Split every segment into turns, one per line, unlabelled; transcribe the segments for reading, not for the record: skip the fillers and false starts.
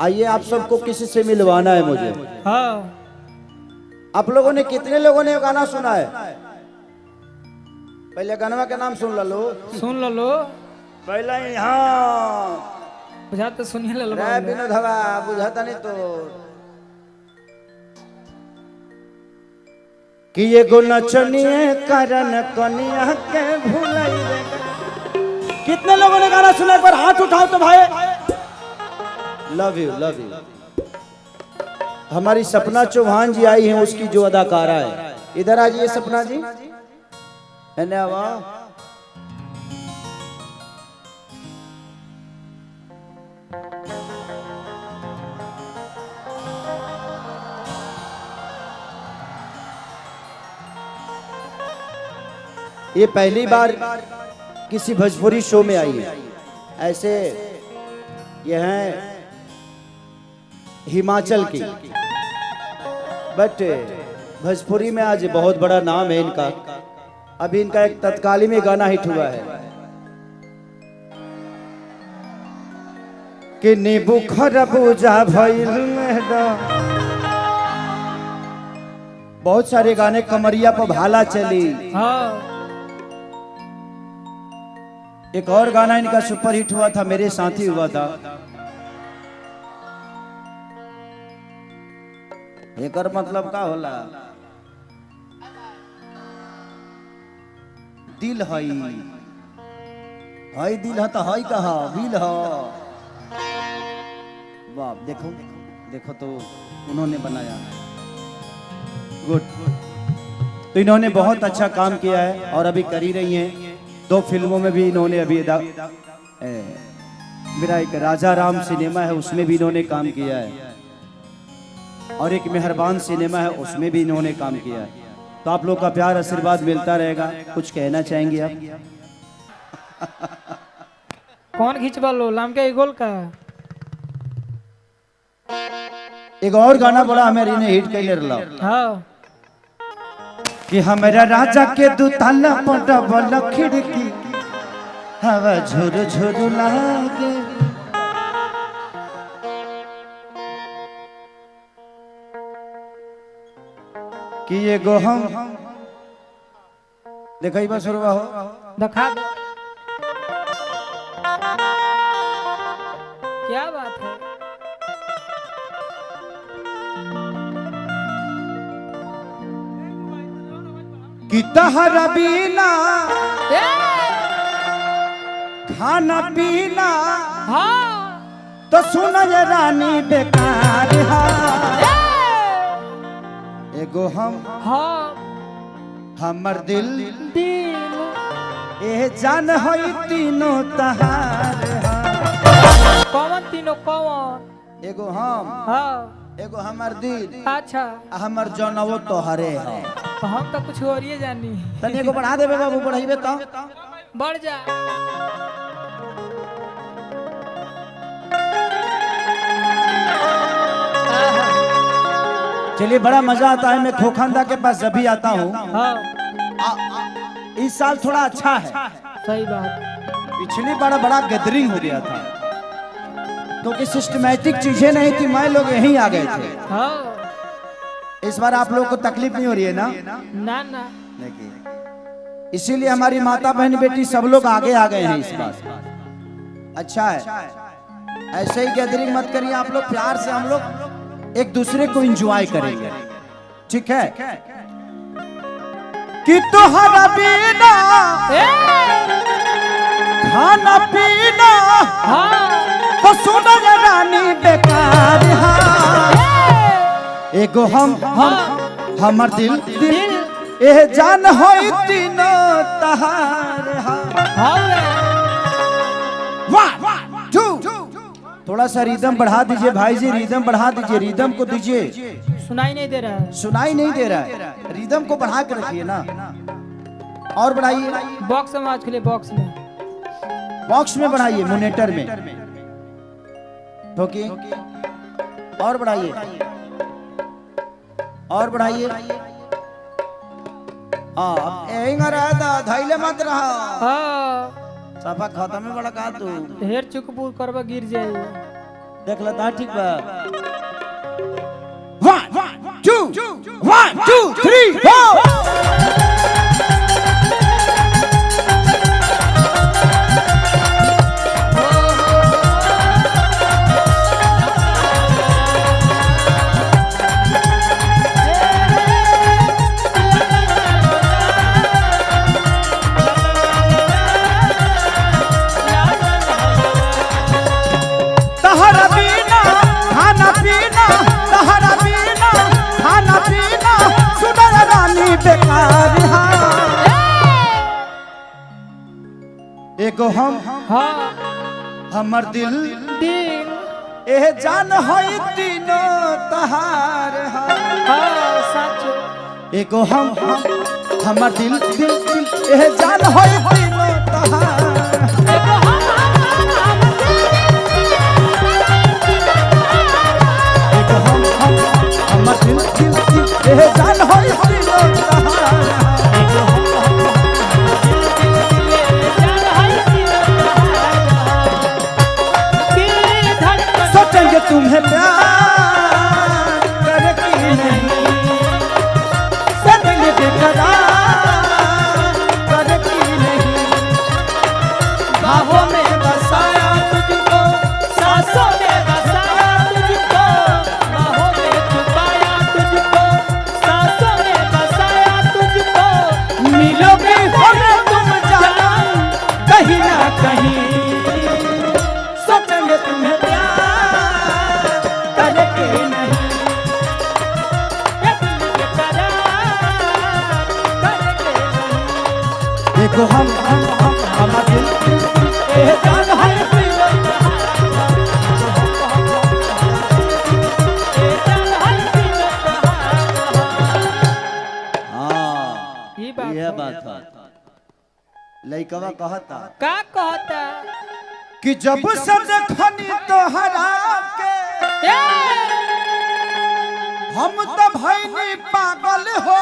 आइए आप सबको किसी से मिलवाना है मुझे।
हाँ
आप लोगों ने कितने लोगों ने ये गाना सुना है? पहले गाना का नाम सुन लो।
सुन लो
पहले ही हाँ
बुझाते सुनिए लो
रे विनोद हवा बुझाता नहीं तो कि ये गो नचनिए कारण कनिया के भूलई रे। कितने लोगों ने गाना सुना? एक बार हाथ उठाओ तो भाई। Love you love you. हमारी सपना चौहान जी आई हैं, उसकी जो अदाकारा है। इधर आ जाइए सपना जी। वाह ये पहली बार किसी भोजपुरी शो में आई है। ऐसे ये हैं हिमाचल की, बट भोजपुरी में आज बहुत बड़ा नाम है इनका। अभी इनका एक तत्काली में गाना हिट हुआ है कि नींबू खरबूजा भइल मैडम। बहुत सारे गाने, कमरिया पर भाला चली।
हाँ
एक और गाना इनका सुपर हिट हुआ था, मेरे साथी हुआ था। एक और मतलब का होला दिल हई हई दिल है तो हई कहा दिल है। वाह देखो देखो तो उन्होंने बनाया। गुड। तो इन्होंने बहुत अच्छा काम किया है और अभी कर ही रही हैं। 2 फिल्मों में भी इन्होंने अभी मेरा एक राजा राम सिनेमा है उसमें भी इन्होंने काम किया है और एक मेहरबान सिनेमा है उसमें भी इन्होंने काम किया है। तो आप लोग का प्यार आशीर्वाद मिलता रहेगा। कुछ कहना चाहेंगे आप?
कौन खिंचवा लो लाम के गोल का।
एक और गाना बड़ा हमें हिट कैले रहा
हाँ
कि हमारा राजा के दुताला पटबल खिड़की हवा झुर झुर लागे। कि ये गो हम देखा बस हो
दिखा दो क्या बात है।
कि तहरा बिना खाना पीना
हाँ
तो सुन ये रानी बेकार है। एगो हम
हाँ
हमर दिल
दिल
ए जान होई तीनों तहार है।
कौन तीनों कौन।
एगो हम
हाँ
एगो हमर दिल
अच्छा
हमर जनवो तोहरे है।
हम तो कुछ और ही जानी।
तनी एगो बढ़ा देबे बाबू, बढ़ाइबे तो
बढ़ जा।
चलिए बड़ा मजा आता है। मैं खोखंदा के पास जब भी आता हूँ
हाँ
इस साल थोड़ा अच्छा है।
सही बात।
पिछली बार बड़ा गैदरिंग हो गया था क्योंकि सिस्टमैटिक चीजें नहीं थी, मैं लोग यहीं आ गए थे।
हाँ
इस बार आप लोगों को तकलीफ नहीं हो रही है ना?
ना ना
इसीलिए हमारी माता बहन बेटी सब लोग आगे आ गए हैं इस बार। अच्छा है, ऐसे ही गैदरिंग मत करिए आप लोग। प्यार से हम लोग एक दूसरे को एंजॉय करेंगे, ठीक है? कि तोहरा बिना खाना पीना
हाँ
तो सुन ये रानी बेकार है। एगो हम हमर दिल दिल ए जान होई तीनों तहार है। वाह टू थोड़ा सा रिदम बढ़ा दीजिए भाई जी, रिदम बढ़ा दीजिए, रिदम को दीजिए।
सुनाई नहीं दे रहा है।
सुनाई नहीं दे रहा है, रिदम को बढ़ा के रखिए ना। और बढ़ाइए,
बॉक्स में आज के लिए बॉक्स में
बढ़ाइए, मोनेटर में ठोकिए। और बढ़ाइए और बढ़ाइए। हाँ धैले मत रहा।
हाँ
सफा खत्म में बड़ा का तू
ढेर चुकपुर करवा गिर जाए।
देख लेता ठीक बा 1 2 3 4 तहरा बिना खाना पीना तहरा बिना खाना पीना सुनर रानी बेकार हा एगो हम
हाँ
हमर दिल
दिल
एह जान होई तीनों तहार हा
हाँ सच
एगो हम हमर दिल दिल दिल एह जान होई तीनों तहार
एगो
एगो हम हमर दिल दिल दिल एह जान होई तीनों तहार
एगो जान है कि धड़कन
सोचेंगे तुम्हें प्यार करे कि नहीं सोचेंगे बेकरार करे कि नहीं बाहों में बसाया तुझको
सांसों में बसाया तुझको बाहों में छुपाया तुझको सांसों में बसाया तुझको
मिलोगे हमें तुम जाना कहीं ना कहीं सोचेंगे तुम्हें प्यार करे कि नहीं देखो हम हमारा दिल दिल ए जान है
ये बात
यह
है।
बात है लइकवा कहता
का कहता
कि जब से देखनी तोहरा के
ए
हम तो भइनी पागल हो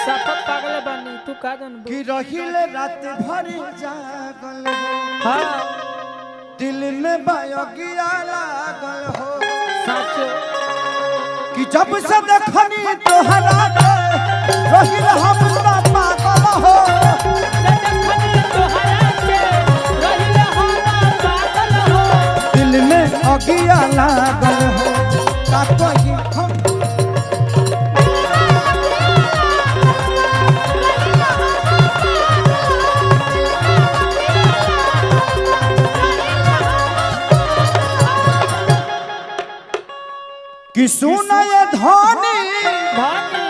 सफल पागल बनी तू का जानबू
कि रहिले रात भर जागल हो
हाँ
दिल में बयगिया लागल हो
सच
कि जब से देखनी तोहरा के रहिले हम तो पागल हो
देखनी तोहरा के रहिले हम पागल हो
दिल में अगिया लागल हो का कही हम कि सुन ये ध्वनि
भानी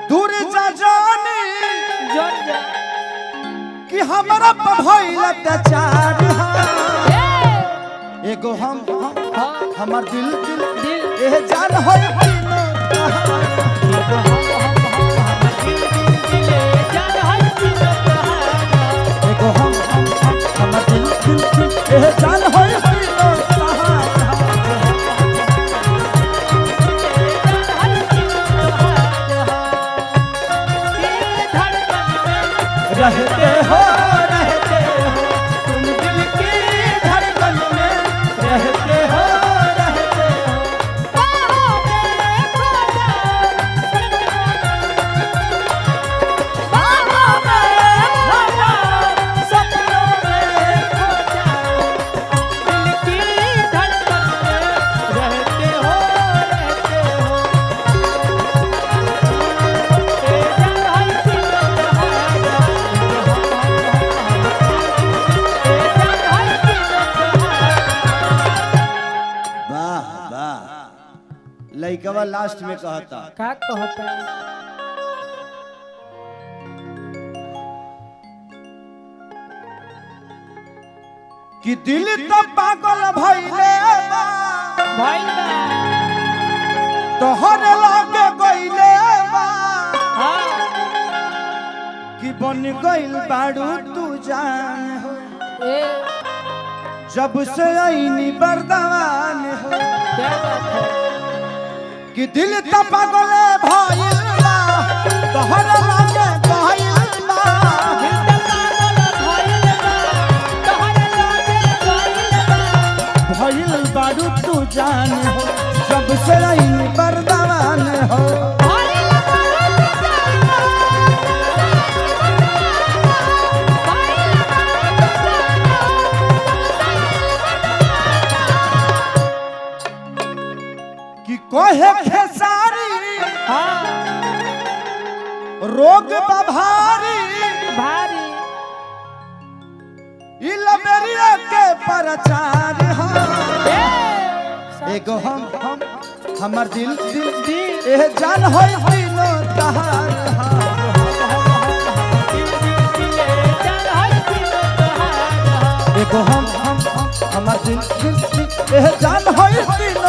दूर जा जानी
जन जा
कि हमरा पर भइल अत्याचार हा।
ए
एगो हम
हाँ
हमर दिल दिल
दिल
एह जान होई तीनों तहार
एगो दिले जान है कि
एगो हम हमर दिल दिल दिल एह जान होई तीनों तहार रहते हो तुम दिल की धड़कन में रहते हो वाह वाह लइकवा लास्ट में कहता
का कहता
कि दिल तो पागल भइले बा
भाई बा
तोहरे लगे गइले बा
हाँ
कि बन गइल बाड़ू तू जान हो
ए
जब से आईनी बर्दान हो
क्या बात है
कि दिल तो पागल भइल बा तोहरे लगे गइल बा
दिल तो पागल भइल बा तोहरे लागे गइल बा
भइल बारू तू जान हो जब से इन बरदान हो कि कोहे खेसारी रोग बभारी
भारी
इलबेरिया के प्रचार हो एगो हम हमर दिल दिल ए जान होई दिलो तहार एगो हम हमर दिल दिल ए जान होई दिलो